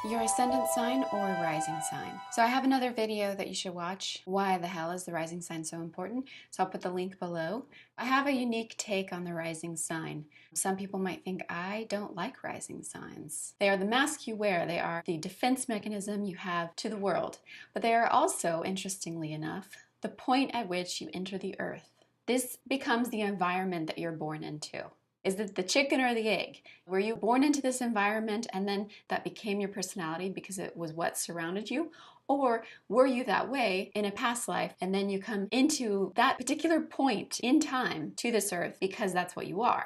Your ascendant sign or rising sign. So I have another video that you should watch. Why the hell is the rising sign so important? So I'll put the link below. I have a unique take on the rising sign. Some people might think I don't like rising signs. They are the mask you wear. They are the defense mechanism you have to the world. But they are also, interestingly enough, the point at which you enter the earth. This becomes the environment that you're born into. Is it the chicken or the egg? Were you born into this environment and then that became your personality because it was what surrounded you? Or were you that way in a past life and then you come into that particular point in time to this earth because that's what you are?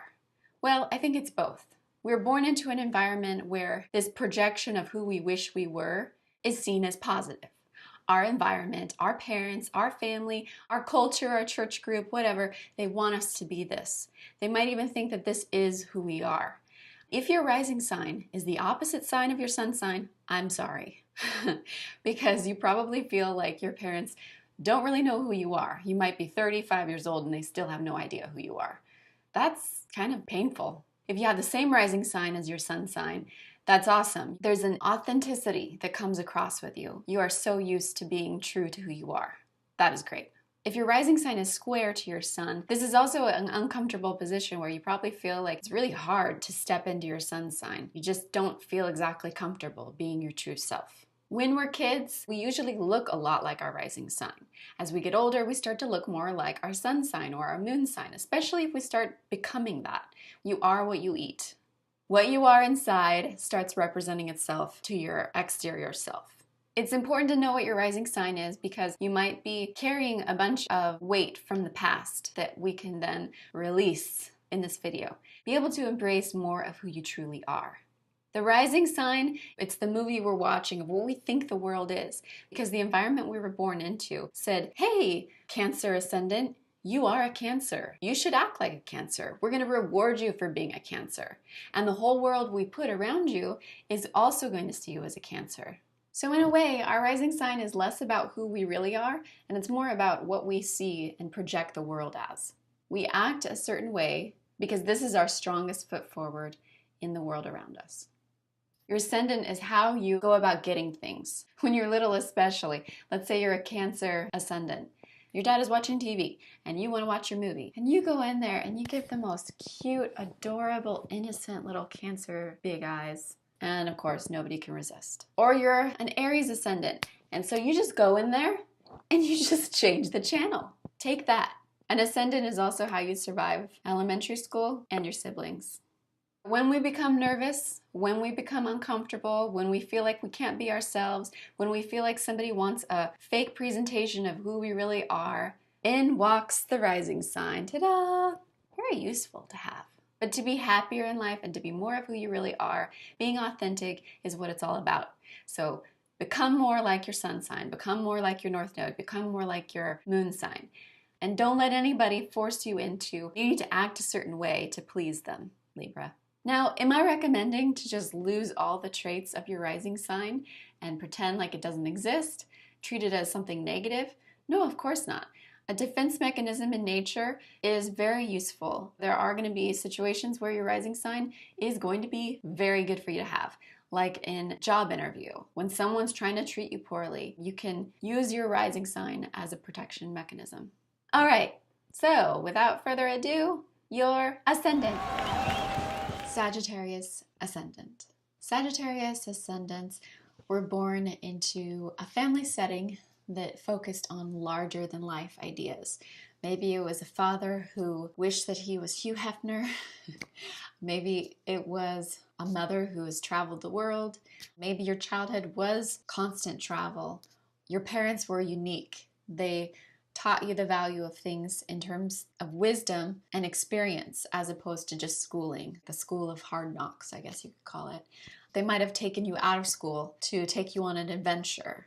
Well, I think it's both. We're born into an environment where this projection of who we wish we were is seen as positive. Our environment, our parents, our family, our culture, our church group, whatever, they want us to be this. They might even think that this is who we are. If your rising sign is the opposite sign of your sun sign, I'm sorry. Because you probably feel like your parents don't really know who you are. You might be 35 years old and they still have no idea who you are. That's kind of painful. If you have the same rising sign as your sun sign, that's awesome. There's an authenticity that comes across with you. You are so used to being true to who you are. That is great. If your rising sign is square to your sun, this is also an uncomfortable position where you probably feel like it's really hard to step into your sun sign. You just don't feel exactly comfortable being your true self. When we're kids, we usually look a lot like our rising sign. As we get older, we start to look more like our sun sign or our moon sign, especially if we start becoming that. You are what you eat. What you are inside starts representing itself to your exterior self. It's important to know what your rising sign is because you might be carrying a bunch of weight from the past that we can then release in this video. Be able to embrace more of who you truly are. The rising sign, it's the movie we're watching of what we think the world is because the environment we were born into said, hey, Cancer ascendant, you are a Cancer. You should act like a Cancer. We're going to reward you for being a Cancer. And the whole world we put around you is also going to see you as a Cancer. So in a way, our rising sign is less about who we really are, and it's more about what we see and project the world as. We act a certain way because this is our strongest foot forward in the world around us. Your ascendant is how you go about getting things. When you're little especially, let's say you're a Cancer ascendant. Your dad is watching TV and you want to watch your movie. And you go in there and you give the most cute, adorable, innocent little Cancer big eyes. And of course, nobody can resist. Or you're an Aries ascendant. And so you just go in there and you just change the channel. Take that. An ascendant is also how you survive elementary school and your siblings. When we become nervous, when we become uncomfortable, when we feel like we can't be ourselves, when we feel like somebody wants a fake presentation of who we really are, in walks the rising sign. Ta-da! Very useful to have. But to be happier in life and to be more of who you really are, being authentic is what it's all about. So become more like your sun sign, become more like your north node, become more like your moon sign. And don't let anybody force you into, you need to act a certain way to please them, Libra. Now, am I recommending to just lose all the traits of your rising sign and pretend like it doesn't exist? Treat it as something negative? No, of course not. A defense mechanism in nature is very useful. There are going to be situations where your rising sign is going to be very good for you to have. Like in job interview, when someone's trying to treat you poorly, you can use your rising sign as a protection mechanism. All right, so without further ado, your ascendant. Sagittarius ascendant. Sagittarius ascendants were born into a family setting that focused on larger than life ideas. Maybe it was a father who wished that he was Hugh Hefner. Maybe it was a mother who has traveled the world. Maybe your childhood was constant travel. Your parents were unique. They taught you the value of things in terms of wisdom and experience as opposed to just schooling, the school of hard knocks, I guess you could call it. They might have taken you out of school to take you on an adventure.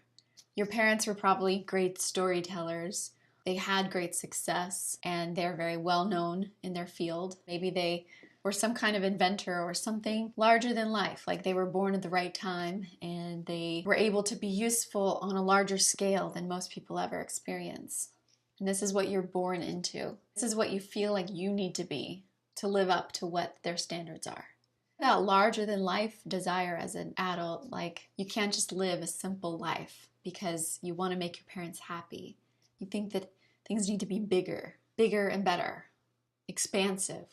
Your parents were probably great storytellers. They had great success and they're very well known in their field. Maybe they were some kind of inventor or something larger than life, like they were born at the right time and they were able to be useful on a larger scale than most people ever experience. And this is what you're born into. This is what you feel like you need to be to live up to what their standards are. That larger than life desire as an adult, like you can't just live a simple life because you want to make your parents happy. You think that things need to be bigger, bigger and better, expansive.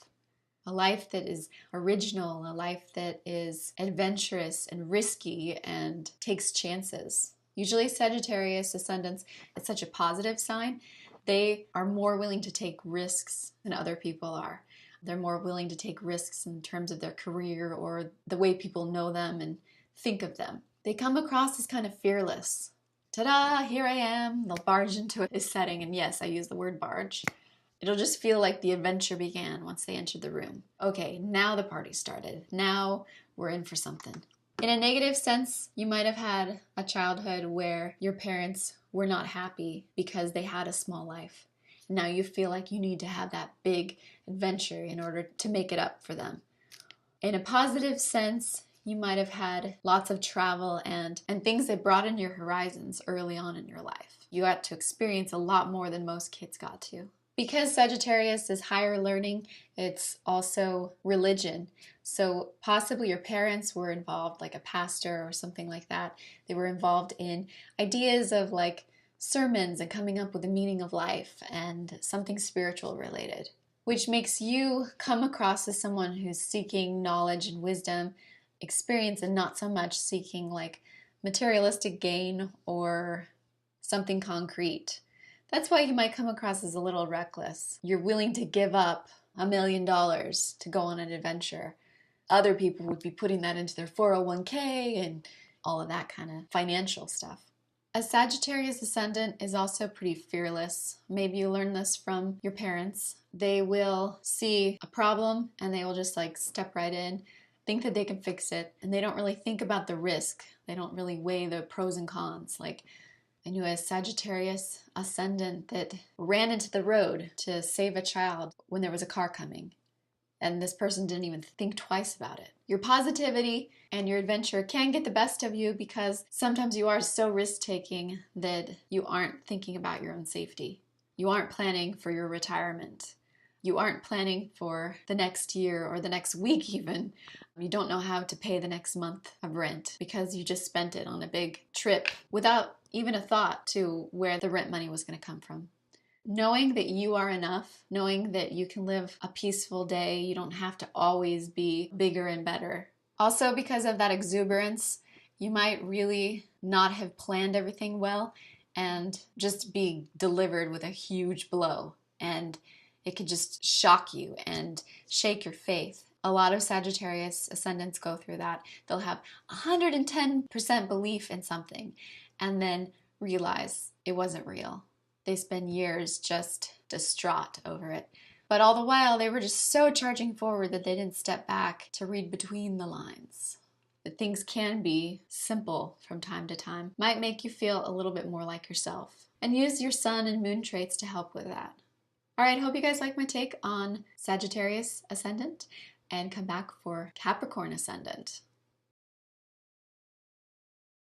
A life that is original, a life that is adventurous and risky and takes chances. Usually Sagittarius ascendants, it's such a positive sign. They are more willing to take risks than other people are. They're more willing to take risks in terms of their career or the way people know them and think of them. They come across as kind of fearless. Ta-da, here I am. They'll barge into a setting, and yes, I use the word barge. It'll just feel like the adventure began once they entered the room. Okay, now the party started. Now we're in for something. In a negative sense, you might have had a childhood where your parents were not happy because they had a small life. Now you feel like you need to have that big adventure in order to make it up for them. In a positive sense, you might have had lots of travel and things that broadened your horizons early on in your life. You got to experience a lot more than most kids got to. Because Sagittarius is higher learning, it's also religion. So possibly your parents were involved, like a pastor or something like that. They were involved in ideas of like sermons and coming up with the meaning of life and something spiritual related, which makes you come across as someone who's seeking knowledge and wisdom, experience, and not so much seeking like materialistic gain or something concrete. That's why you might come across as a little reckless. You're willing to give up $1 million to go on an adventure. Other people would be putting that into their 401k and all of that kind of financial stuff. A Sagittarius ascendant is also pretty fearless. Maybe you learned this from your parents. They will see a problem and they will just like step right in, think that they can fix it, and they don't really think about the risk. They don't really weigh the pros and cons. Like, I knew a Sagittarius ascendant that ran into the road to save a child when there was a car coming. And this person didn't even think twice about it. Your positivity and your adventure can get the best of you because sometimes you are so risk-taking that you aren't thinking about your own safety. You aren't planning for your retirement. You aren't planning for the next year or the next week even. You don't know how to pay the next month of rent because you just spent it on a big trip without even a thought to where the rent money was going to come from. Knowing that you are enough, knowing that you can live a peaceful day, you don't have to always be bigger and better. Also, because of that exuberance, you might really not have planned everything well and just be delivered with a huge blow. And it could just shock you and shake your faith. A lot of Sagittarius ascendants go through that. They'll have 110% belief in something and then realize it wasn't real. They spend years just distraught over it. But all the while, they were just so charging forward that they didn't step back to read between the lines. That things can be simple from time to time might make you feel a little bit more like yourself. And use your sun and moon traits to help with that. All right, hope you guys like my take on Sagittarius ascendant and come back for Capricorn ascendant.